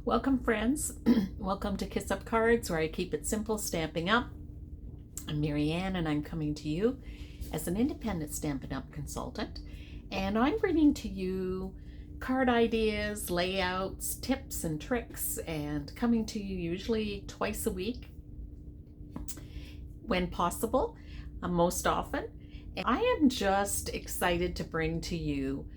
Welcome, friends. Welcome to Kiss Up Cards, where I keep it simple, stamping up. I'm Marianne, and I'm coming to you as an independent Stampin' Up consultant, and I'm bringing to you card ideas, layouts, tips, and tricks, and coming to you usually twice a week when possible, most often. And I am just excited to bring to you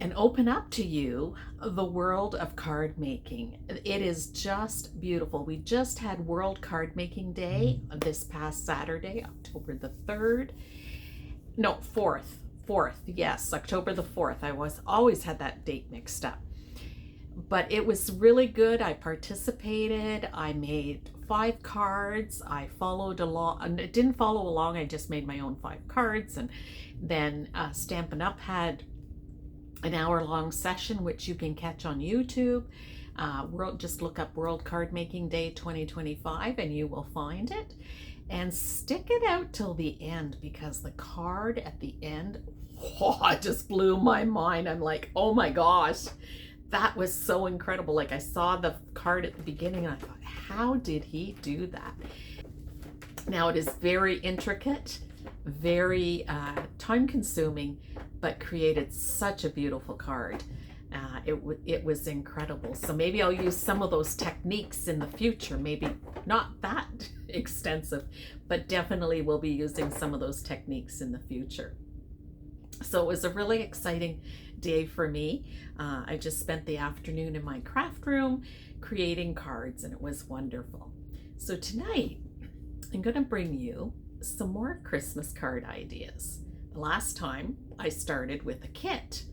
and open up to you the world of card making. It is just beautiful. We just had World Card Making Day this past Saturday, October the 3rd. No, 4th. Yes, October the 4th. I always had that date mixed up. But it was really good. I participated. I made 5 cards. I followed along. And it didn't follow along. I just made my own 5 cards. And then Stampin' Up had an hour-long session, which you can catch on YouTube. Just look up World Card Making Day 2025 and you will find it. And stick it out till the end, because the card at the end, it just blew my mind. I'm like, oh my gosh, that was so incredible. Like, I saw the card at the beginning and I thought, how did he do that? Now, it is very intricate, very time-consuming, but created such a beautiful card. It was incredible. So maybe I'll use some of those techniques in the future. Maybe not that extensive, but definitely we'll be using some of those techniques in the future. So it was a really exciting day for me. I just spent the afternoon in my craft room creating cards, and it was wonderful. So tonight, I'm going to bring you some more Christmas card ideas. The last time I started with a kit,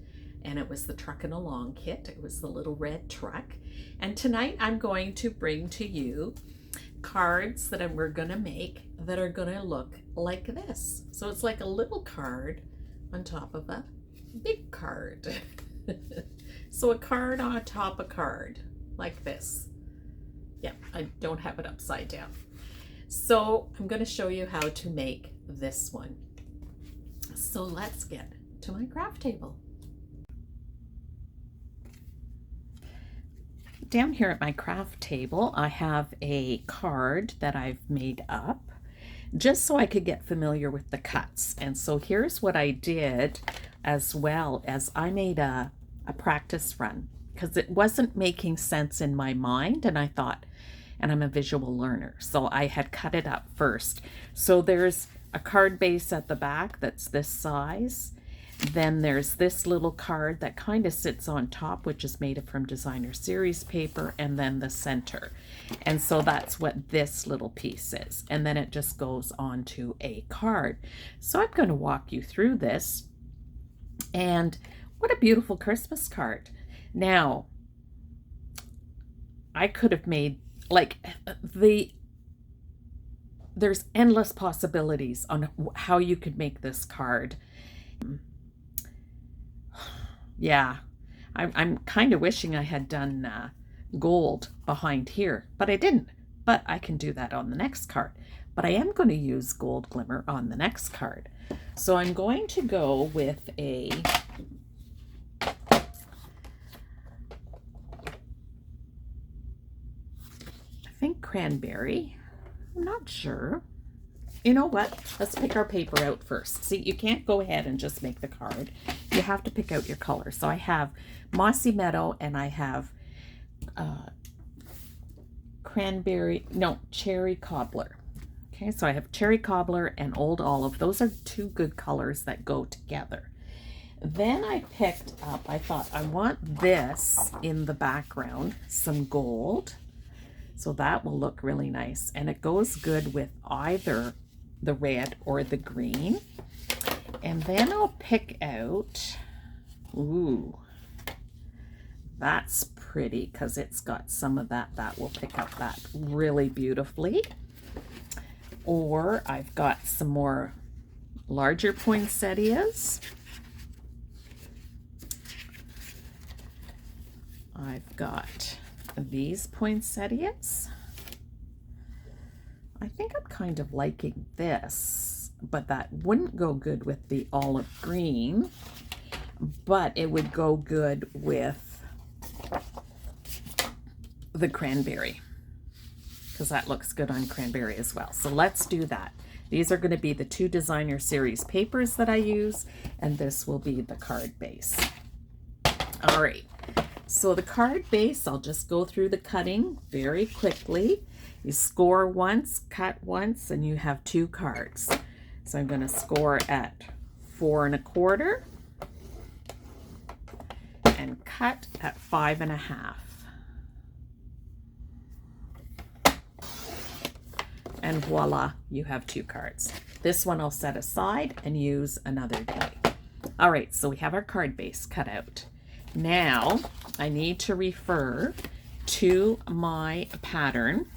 and it was the Truckin' Along kit. It was the little red truck. And tonight I'm going to bring to you cards that we're going to make that are going to look like this. So it's like a little card on top of a big card. So a card on top of a card like this. Yeah, I don't have it upside down. So I'm going to show you how to make this one. So let's get to my craft table. Down here at my craft table, I have a card that I've made up just so I could get familiar with the cuts. And so here's what I did, as well as I made a practice run, because it wasn't making sense in my mind, and I thought, and I'm a visual learner, so I had cut it up first. So there's a card base at the back that's this size. Then there's this little card that kind of sits on top, which is made from designer series paper, and then the center. And so that's what this little piece is. And then it just goes onto a card. So I'm going to walk you through this. And what a beautiful Christmas card. Now, I could have made, like, there's endless possibilities on how you could make this card. Yeah, I'm kind of wishing I had done gold behind here, but I didn't. But I can do that on the next card. But I am going to use gold glimmer on the next card. So I'm going to go with I think cranberry. I'm not sure. You know what? Let's pick our paper out first. See, you can't go ahead and just make the card. You have to pick out your color. So I have Mossy Meadow, and I have Cherry Cobbler. Okay, so I have Cherry Cobbler and Old Olive. Those are 2 good colors that go together. Then I picked up, I thought, I want this in the background, some gold. So that will look really nice. And it goes good with either the red or the green. And then I'll pick out, ooh, that's pretty, because it's got some of that. That will pick up that really beautifully. Or I've got some more larger poinsettias. I've got these poinsettias. I think I'm kind of liking this, but that wouldn't go good with the olive green, but it would go good with the cranberry, because that looks good on cranberry as well. So let's do that. These are going to be the 2 designer series papers that I use, and this will be the card base. All right, so the card base, I'll just go through the cutting very quickly. You score once, cut once, and you have 2 cards. So I'm going to score at 4 1/4 and cut at 5 1/2. And voila, you have 2 cards. This one I'll set aside and use another day. All right, so we have our card base cut out. Now I need to refer to my pattern.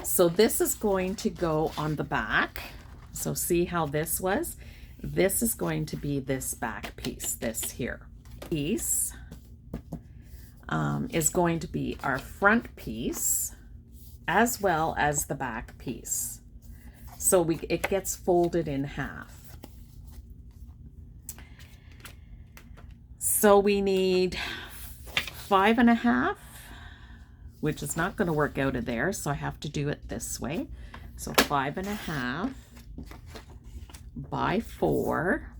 So this is going to go on the back. So see how this was? This is going to be this back piece, this here. Piece is going to be our front piece as well as the back piece. So it gets folded in half. So we need 5 1/2, which is not going to work out of there, so I have to do it this way. So 5 1/2 by 4.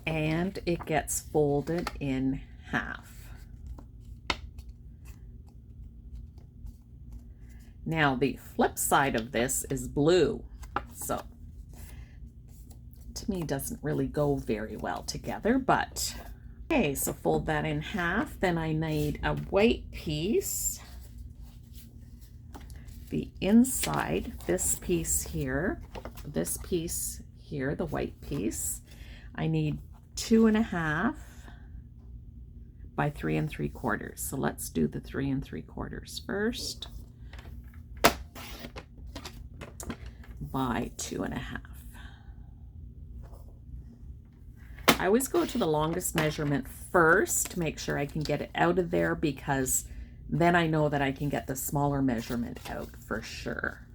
And it gets folded in half. Now the flip side of this is blue, so to me doesn't really go very well together, but okay, so fold that in half. Then I need a white piece. The inside, this piece here, the white piece, I need 2 1/2 by 3 3/4. So let's do the 3 3/4 first. By 2 1/2. I always go to the longest measurement first to make sure I can get it out of there, because then I know that I can get the smaller measurement out for sure.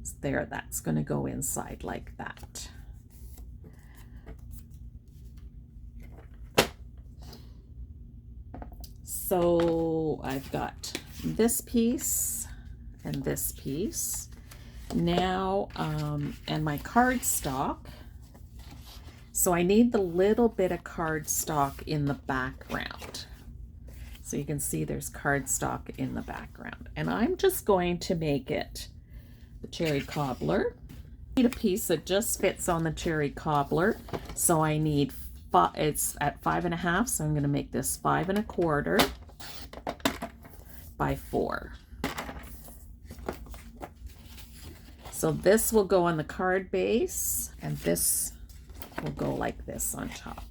So there, that's going to go inside like that. So I've got this piece and this piece. Now, and my cardstock. So I need the little bit of cardstock in the background. So you can see there's cardstock in the background. And I'm just going to make it the cherry cobbler. I need a piece that just fits on the cherry cobbler. So I need, it's at 5 1/2, so I'm going to make this 5 1/4 by 4. So this will go on the card base, and this will go like this on top.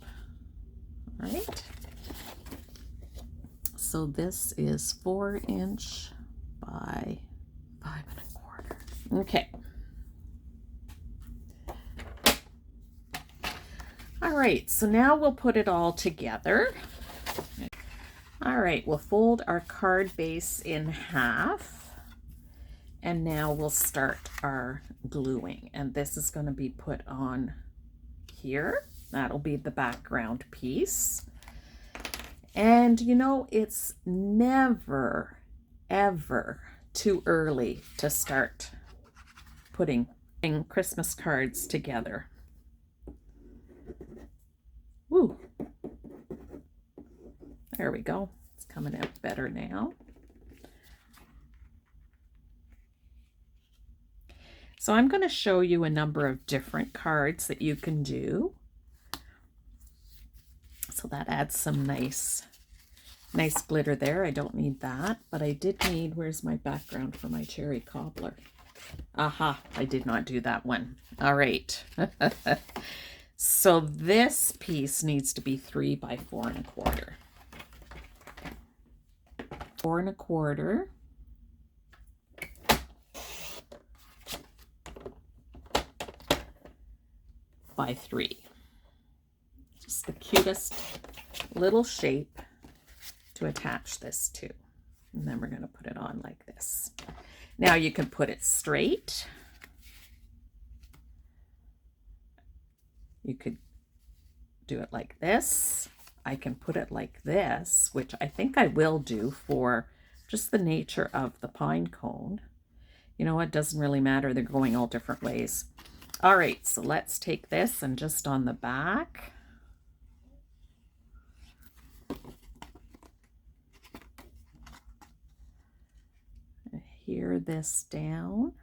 All right. So this is 4 inch by 5 1/4. Okay. All right, so now we'll put it all together. All right, we'll fold our card base in half, and now we'll start our gluing. And this is going to be put on here. That'll be the background piece. And you know, it's never, ever too early to start putting Christmas cards together. Woo. There we go. It's coming out better now. So I'm going to show you a number of different cards that you can do. So that adds some nice glitter there. I don't need that, but I did need, where's my background for my cherry cobbler? Aha, I did not do that one. All right. So this piece needs to be 3 by 4 1/4. 4 1/4. By 3. Just the cutest little shape to attach this to. And then we're going to put it on like this. Now you can put it straight, You could do it like this. I can put it like this, which I think I will do for just the nature of the pine cone. You know, it doesn't really matter. They're going all different ways. All right, so let's take this and just on the back. Adhere this down.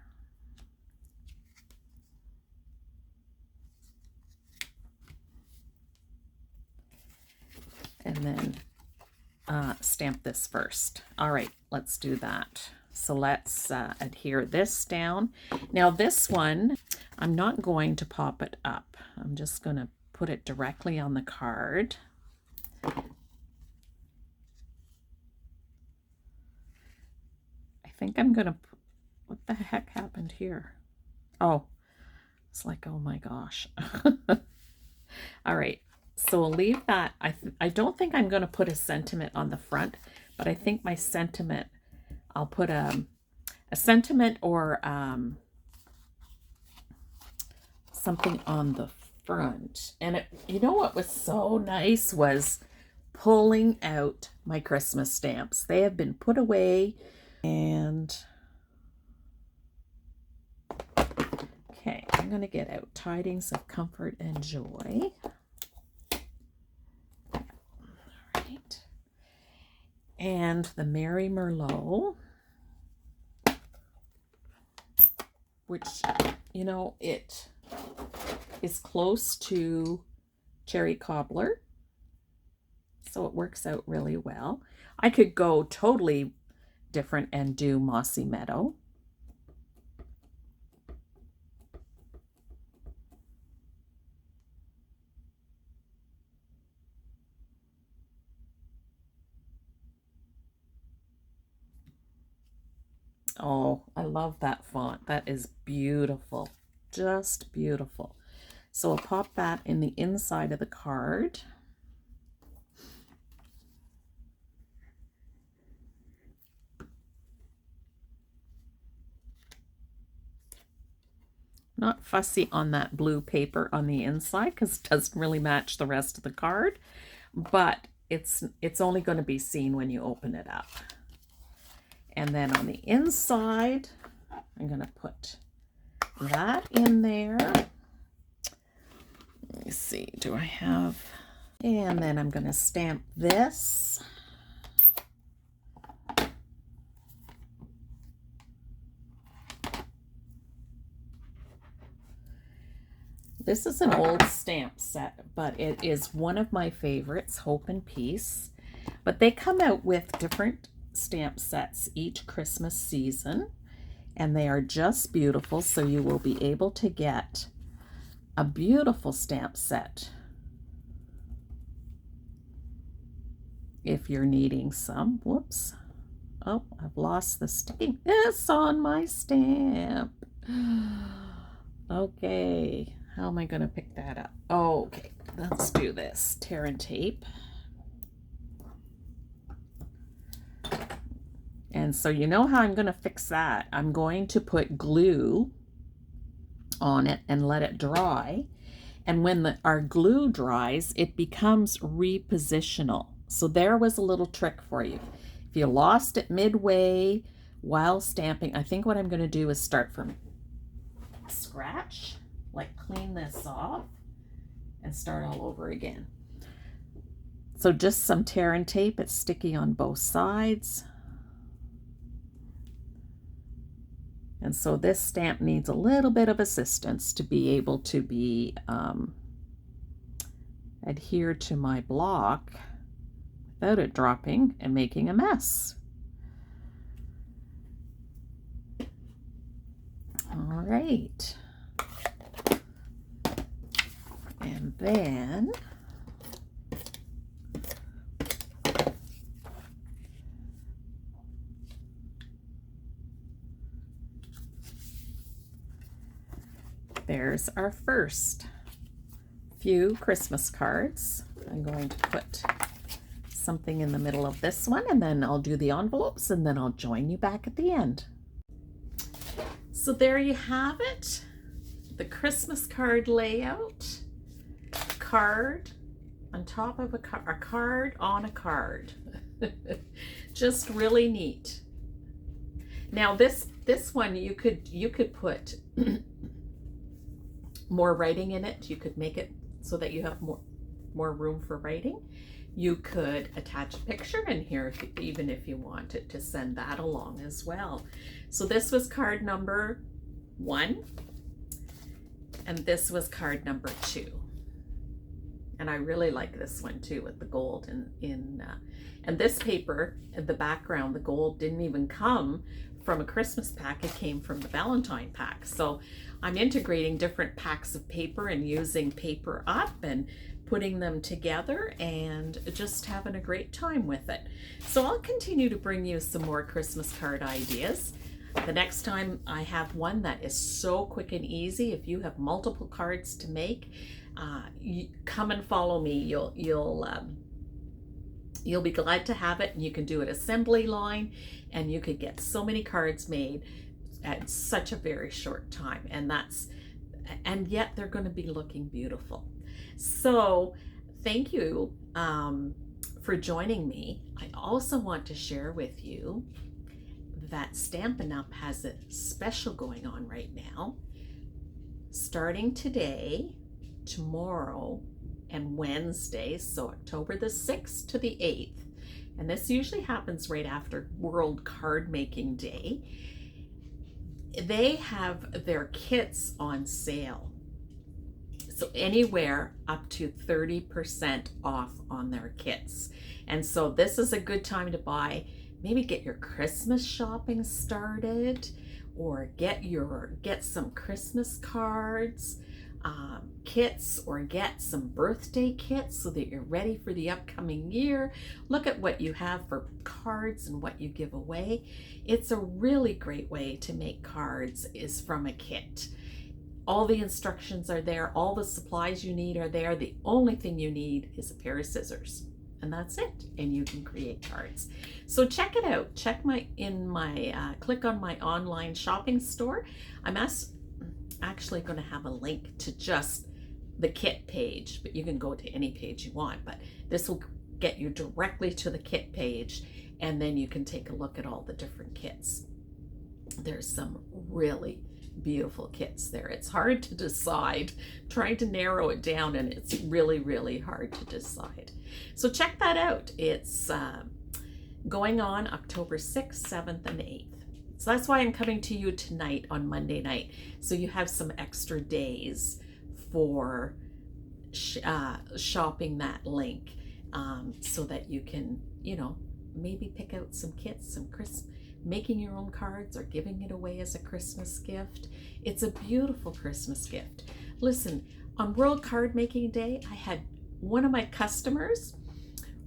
And then stamp this first. All right, let's do that. So let's adhere this down. Now this one, I'm not going to pop it up. I'm just going to put it directly on the card. I think I'm going to, what the heck happened here? Oh, it's like, oh my gosh. All right. So we'll leave that. I don't think I'm going to put a sentiment on the front, but I think my sentiment, I'll put a sentiment or something on the front. And you know what was so nice was pulling out my Christmas stamps. They have been put away and okay, I'm going to get out Tidings of Comfort and Joy. And the Merry Merlot, which, you know, it is close to Cherry Cobbler, so it works out really well. I could go totally different and do Mossy Meadow. Oh, I love that font. That is beautiful. Just beautiful. So I'll pop that in the inside of the card. Not fussy on that blue paper on the inside because it doesn't really match the rest of the card, but it's only going to be seen when you open it up. And then on the inside, I'm going to put that in there. Let me see, do I have... And then I'm going to stamp this. This is an old stamp set, but it is one of my favorites, Hope and Peace. But they come out with different stamp sets each Christmas season, and they are just beautiful, so you will be able to get a beautiful stamp set if you're needing some. Whoops. Oh, I've lost the stickiness on my stamp. Okay, how am I going to pick that up? Oh, okay, let's do this. Tear and tape. And so you know how I'm going to fix that. I'm going to put glue on it and let it dry. And when our glue dries, it becomes repositional. So there was a little trick for you. If you lost it midway while stamping, I think what I'm going to do is start from scratch, like clean this off and start all over again. So just some tear and tape. It's sticky on both sides. And so this stamp needs a little bit of assistance to be able to be adhere to my block without it dropping and making a mess. All right. And then there's our first few Christmas cards. I'm going to put something in the middle of this one, and then I'll do the envelopes, and then I'll join you back at the end. So there you have it, the Christmas card layout. card on top of a card on a card. Just really neat. Now this one you could put more writing in it. You could make it so that you have more room for writing. You could attach a picture in here even if you wanted to send that along as well. So this was card number 1, and this was card number 2. And I really like this one too with the gold and this paper, the background, the gold didn't even come from a Christmas pack, it came from the Valentine pack. So I'm integrating different packs of paper and using Paper Up and putting them together and just having a great time with it. So I'll continue to bring you some more Christmas card ideas. The next time I have one that is so quick and easy, if you have multiple cards to make, come and follow me. You'll be glad to have it, and you can do an assembly line, and you could get so many cards made at such a very short time, and yet they're going to be looking beautiful. So thank you for joining me. I also want to share with you that Stampin' Up! Has a special going on right now. Starting today, tomorrow, and Wednesday, so October the 6th to the 8th, and this usually happens right after World Card Making Day, they have their kits on sale. So anywhere up to 30% off on their kits. And so this is a good time to buy, maybe get your Christmas shopping started, or get some Christmas cards, kits, or get some birthday kits so that you're ready for the upcoming year. Look at what you have for cards and what you give away. It's a really great way to make cards is from a kit. All the instructions are there, all the supplies you need are there. The only thing you need is a pair of scissors, and that's it, and you can create cards. So check it out. Click on my online shopping store. I'm actually going to have a link to just the kit page, but you can go to any page you want, but this will get you directly to the kit page, and then you can take a look at all the different kits. There's some really beautiful kits there. It's hard to decide, trying to narrow it down, and it's really, really hard to decide. So check that out. It's going on October 6th, 7th, and 8th. So that's why I'm coming to you tonight on Monday night. So you have some extra days for shopping that link, so that you can, maybe pick out some kits, making your own cards or giving it away as a Christmas gift. It's a beautiful Christmas gift. Listen, on World Card Making Day, I had one of my customers,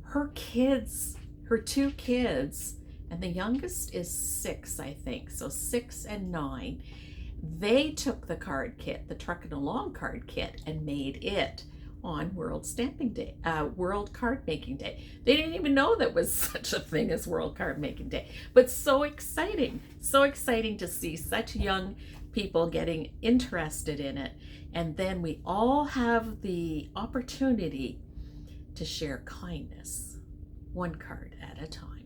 her 2 kids, and the youngest is 6, I think, so 6 and 9. They took the card kit, the Truckin' Along card kit, and made it on World Card Making Day. They didn't even know there was such a thing as World Card Making Day, but so exciting to see such young people getting interested in it. And then we all have the opportunity to share kindness, one card at a time.